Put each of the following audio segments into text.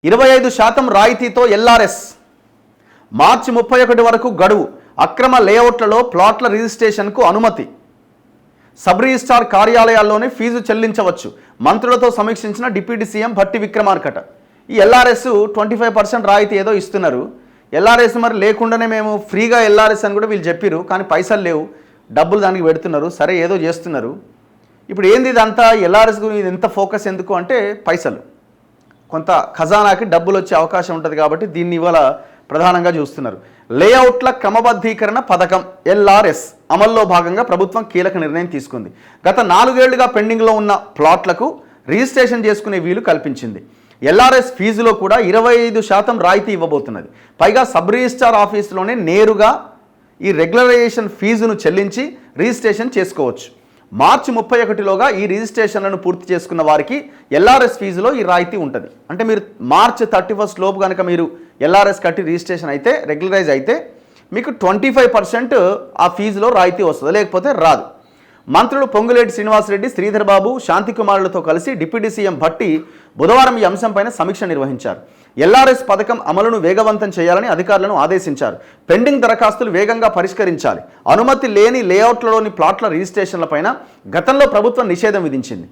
25% రాయితీతో ఎల్ఆర్ఎస్ మార్చి 31 వరకు గడువు. అక్రమ లేఅవుట్లలో ప్లాట్ల రిజిస్ట్రేషన్కు అనుమతి. సబ్ రిజిస్ట్రార్ కార్యాలయాల్లోనే ఫీజు చెల్లించవచ్చు. మంత్రులతో సమీక్షించిన డిప్యూటీ సీఎం భట్టి విక్రమార్కట. ఈ ఎల్ఆర్ఎస్ 25% రాయితీ ఏదో ఇస్తున్నారు. ఎల్ఆర్ఎస్ మరి లేకుండానే మేము ఫ్రీగా ఎల్ఆర్ఎస్ అని కూడా వీళ్ళు చెప్పారు, కానీ పైసలు లేవు, డబ్బులు దానికి పెడుతున్నారు, సరే ఏదో చేస్తున్నారు. ఇప్పుడు ఏంది ఇదంతా ఎల్ఆర్ఎస్ గురించి ఎంత ఫోకస్ ఎందుకు అంటే పైసలు, కొంత ఖజానాకి డబ్బులు వచ్చే అవకాశం ఉంటుంది కాబట్టి దీన్ని ఇవాళ ప్రధానంగా చూస్తున్నారు. లేఅవుట్ల క్రమబద్ధీకరణ పథకం ఎల్ఆర్ఎస్ అమల్లో భాగంగా ప్రభుత్వం కీలక నిర్ణయం తీసుకుంది. గత 4 ఏళ్లుగా పెండింగ్లో ఉన్న ప్లాట్లకు రిజిస్ట్రేషన్ చేసుకునే వీలు కల్పించింది. ఎల్ఆర్ఎస్ ఫీజులో కూడా 25% రాయితీ ఇవ్వబోతున్నది. పైగా సబ్ రిజిస్ట్రార్ ఆఫీసులోనే నేరుగా ఈ రెగ్యులరైజేషన్ ఫీజును చెల్లించి రిజిస్ట్రేషన్ చేసుకోవచ్చు. మార్చి 31లోగా ఈ రిజిస్ట్రేషన్లను పూర్తి చేసుకున్న వారికి ఎల్ఆర్ఎస్ ఫీజులో ఈ రాయితీ ఉంటుంది. అంటే మీరు మార్చి 31 లోపు కనుక మీరు ఎల్ఆర్ఎస్ కట్టి రిజిస్ట్రేషన్ అయితే, రెగ్యులరైజ్ అయితే మీకు 25% ఆ ఫీజులో రాయితీ వస్తుంది, లేకపోతే రాదు. మంత్రులు పొంగులేటి శ్రీనివాసరెడ్డి, శ్రీధర్ బాబు, శాంతికుమారులతో కలిసి డిప్యూటీ సీఎం భట్టి బుధవారం ఈ అంశంపైన సమీక్ష నిర్వహించారు. ఎల్ఆర్ఎస్ పథకం అమలును వేగవంతం చేయాలని అధికారులను ఆదేశించారు. పెండింగ్ దరఖాస్తులు వేగంగా పరిష్కరించాలి. అనుమతి లేని లేఅవుట్లలోని ప్లాట్ల రిజిస్ట్రేషన్లపైన గతంలో ప్రభుత్వం నిషేధం విధించింది.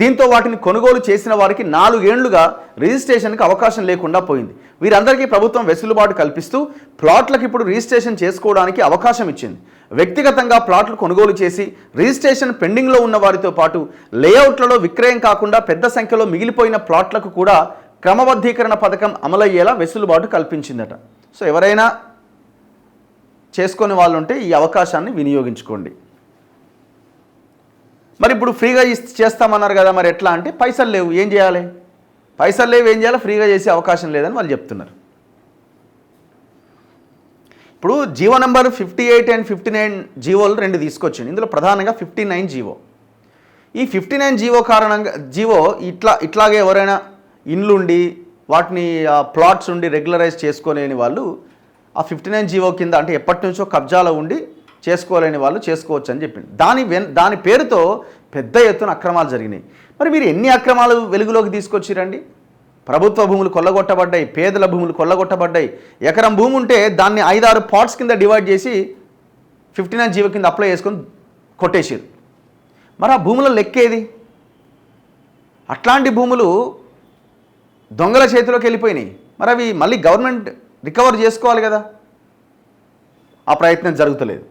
దీంతో వాటిని కొనుగోలు చేసిన వారికి 4 ఏళ్లుగా రిజిస్ట్రేషన్కి అవకాశం లేకుండా పోయింది. వీరందరికీ ప్రభుత్వం వెసులుబాటు కల్పిస్తూ ప్లాట్లకు ఇప్పుడు రిజిస్ట్రేషన్ చేసుకోవడానికి అవకాశం ఇచ్చింది. వ్యక్తిగతంగా ప్లాట్లు కొనుగోలు చేసి రిజిస్ట్రేషన్ పెండింగ్లో ఉన్న వారితో పాటు లేఅవుట్లలో విక్రయం కాకుండా పెద్ద సంఖ్యలో మిగిలిపోయిన ప్లాట్లకు కూడా క్రమబద్ధీకరణ పథకం అమలయ్యేలా వెసులుబాటు కల్పించిందట. సో ఎవరైనా చేసుకునే వాళ్ళు ఉంటే ఈ అవకాశాన్ని వినియోగించుకోండి. మరి ఇప్పుడు ఫ్రీగా చేస్తామన్నారు కదా, మరి ఎట్లా అంటే పైసలు లేవు, ఏం చేయాలి? పైసలు లేవు, ఏం చేయాలి? ఫ్రీగా చేసే అవకాశం లేదని వాళ్ళు చెప్తున్నారు. ఇప్పుడు జీవో నెంబర్ 58 and 59 జీవోలు 2 తీసుకొచ్చింది. ఇందులో ప్రధానంగా 59 జీవో. ఈ 59 జీవో కారణంగా ఇట్లాగే ఎవరైనా ఇండ్లుండి వాటిని ప్లాట్స్ ఉండి రెగ్యులరైజ్ చేసుకోలేని వాళ్ళు ఆ 59 జీవో కింద, అంటే ఎప్పటి నుంచో కబ్జాలో ఉండి చేసుకోలేని వాళ్ళు చేసుకోవచ్చు అని చెప్పింది. దాని పేరుతో పెద్ద ఎత్తున అక్రమాలు జరిగినాయి. మరి మీరు ఎన్ని అక్రమాలు వెలుగులోకి తీసుకొచ్చిరండి? ప్రభుత్వ భూములు కొల్లగొట్టబడ్డాయి, పేదల భూములు కొల్లగొట్టబడ్డాయి. ఎకరం భూమి ఉంటే దాన్ని 5-6 పార్ట్స్ కింద డివైడ్ చేసి 59 జీవో కింద అప్లై చేసుకొని కొట్టేసారు. మరి ఆ భూముల లెక్కేది? అట్లాంటి భూములు దొంగల చేతిలోకి వెళ్ళిపోయినాయి. మరి అవి మళ్ళీ గవర్నమెంట్ రికవర్ చేసుకోవాలి కదా, ఆ ప్రయత్నం జరుగుతలేదు.